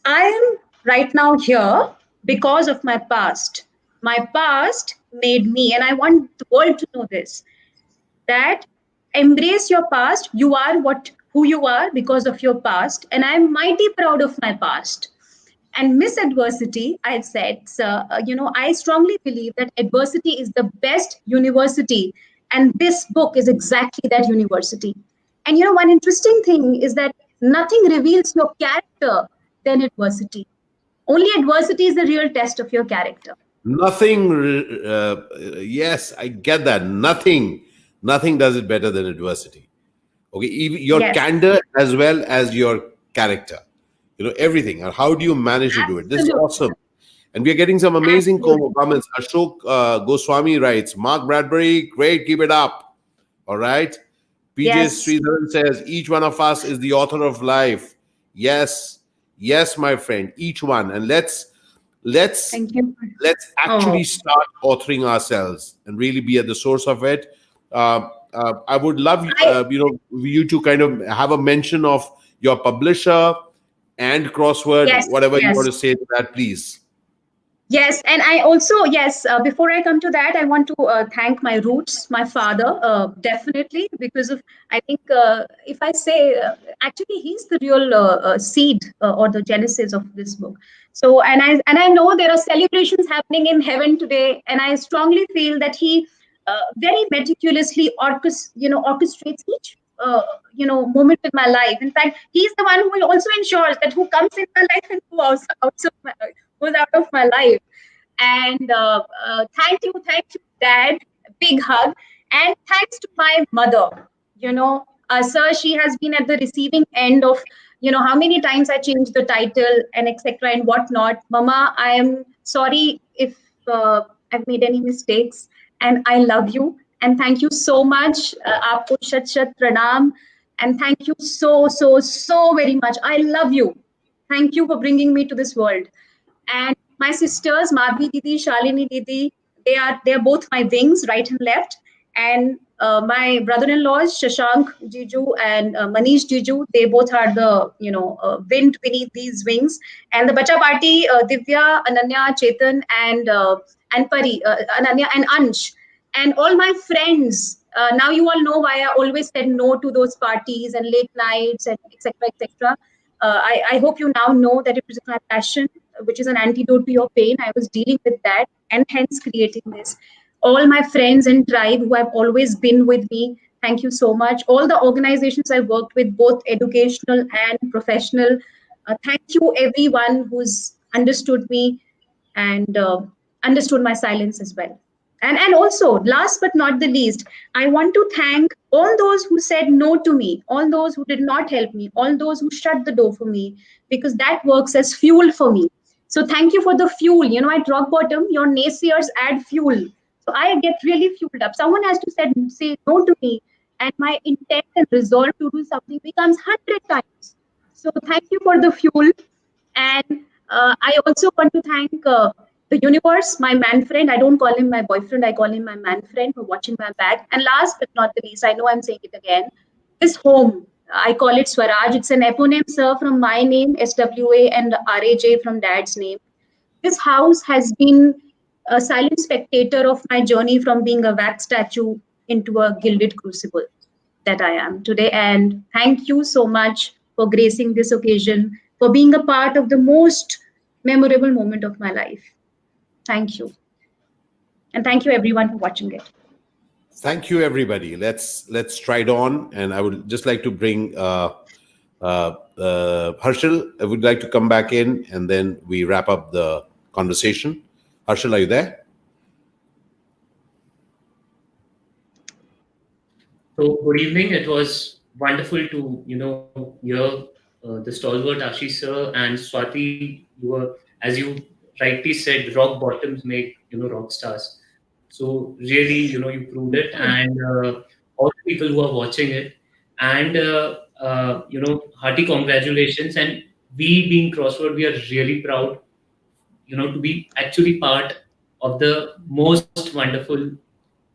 I am right now here because of my past. My past made me, and I want the world to know this, that embrace your past. You are what who you are because of your past, and I'm mighty proud of my past. And miss adversity, I said, I strongly believe that adversity is the best university, and this book is exactly that university. And one interesting thing is that nothing reveals your character than adversity. Only adversity is the real test of your character. Nothing. Yes, I get that. Nothing does it better than adversity. Okay, even your Yes, candor as well as your character. Everything. And how do you manage to do it? This is absolutely, awesome. And we are getting some amazing absolutely. comments. Ashok Goswami writes, Mark Bradbury, great, keep it up. All right. PJ Yes, Sridharan says, each one of us is the author of life. Yes, yes, my friend, each one. And let's thank you. let's Oh, actually start authoring ourselves and really be at the source of it. I would love I you to kind of have a mention of your publisher and Crossword, yes, whatever you want yes. to say to that, please. Yes, and I also, yes, before I come to that, I want to thank my roots, my father, definitely, because of, I think, if I say, actually, he's the real seed or the genesis of this book. So, and I know there are celebrations happening in heaven today, and I strongly feel that he very meticulously orchestrates each, moment in my life. In fact, he's the one who also ensures that who comes in my life and who goes out of my life. And thank you, Dad. Big hug. And thanks to my mother. Sir, she has been at the receiving end of, how many times I changed the title and etc. and whatnot. Mama, I am sorry if I've made any mistakes, and I love you. And thank you so much. Aapko shat shat pranam. And thank you so, so, so very much. I love you. Thank you for bringing me to this world. And my sisters, Madhvi Didi, Shalini Didi, they are both my wings, right and left. And my brother-in-laws, Shashank Jiju and Manish Jiju, they both are the wind beneath these wings. And the Bacha party, Divya, Ananya, Chetan, and Pari, Ananya and Ansh, and all my friends. Now you all know why I always said no to those parties and late nights and etc. etc. I hope you now know that it was my passion, which is an antidote to your pain. I was dealing with that and hence creating this. All my friends and tribe who have always been with me, thank you so much. All the organizations I worked with, both educational and professional, thank you everyone who's understood me and understood my silence as well. And also, last but not the least, I want to thank all those who said no to me, all those who did not help me, all those who shut the door for me, because that works as fuel for me. So thank you for the fuel. At rock bottom, your naysayers add fuel. So I get really fueled up. Someone has to say no to me, and my intent and resolve to do something becomes 100 times. So thank you for the fuel. And I also want to thank the universe, my man friend. I don't call him my boyfriend, I call him my man friend for watching my back. And last but not the least, I know I'm saying it again, this home, I call it Swaraj. It's an eponym, sir, from my name, SWA, and RAJ from dad's name. This house has been a silent spectator of my journey from being a wax statue into a gilded crucible that I am today. And thank you so much for gracing this occasion, for being a part of the most memorable moment of my life. Thank you. And thank you everyone for watching it. Thank you, everybody. Let's try it on, and I would just like to bring Harshal. I would like to come back in, and then we wrap up the conversation. Harshal, are you there? So good evening. It was wonderful to hear the stalwart Ashish sir and Swati. You were, as you rightly said, rock bottoms make rock stars. So really, you proved it, and all the people who are watching it, and hearty congratulations. And we, being Crossword, we are really proud, to be actually part of the most wonderful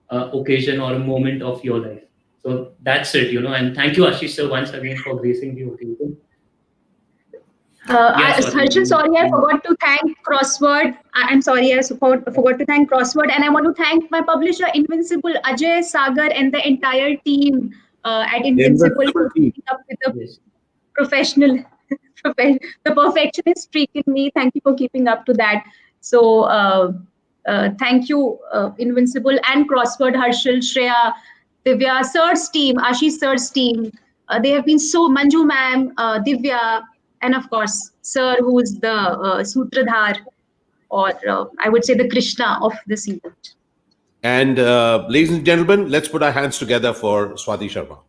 occasion or a moment of your life. So that's it, and thank you, Ashish sir, once again for gracing the occasion. Yes, Swati. Harshal, sorry, I forgot to thank Crossword. I'm sorry, I forgot to thank Crossword, and I want to thank my publisher, Invincible, Ajay, Sagar, and the entire team at Invincible Invincible for team. keeping up with the Yes. professional, the perfectionist streak in me. Thank you for keeping up to that. So, thank you, Invincible and Crossword, Harshal, Shreya, Divya, Sir's team, Ashish Sir's team. They have been so, Manju ma'am, Divya, and of course, Sir, who is the Sutradhar, or I would say the Krishna of this event. And ladies and gentlemen, let's put our hands together for Swati Sharma.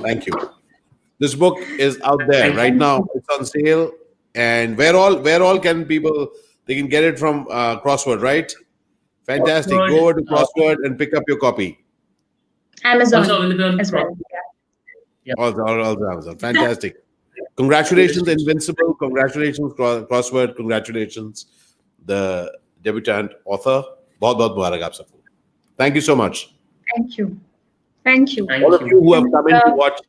Thank you. This book is out there Thank right you. now. It's on sale. And where all can people, they can get it from Crossword, right? Fantastic. Crossword, Go over to Crossword and pick up your copy. also Amazon available on as well. Crossword. Yeah. Also Amazon. Fantastic. Congratulations, Invincible. Congratulations, Crossword. Congratulations, the debutant author. बहुत बहुत मुबारक आप सबको. Thank you so much. Thank you. Thank you. Thank All of you. you who have come in to Uh, watch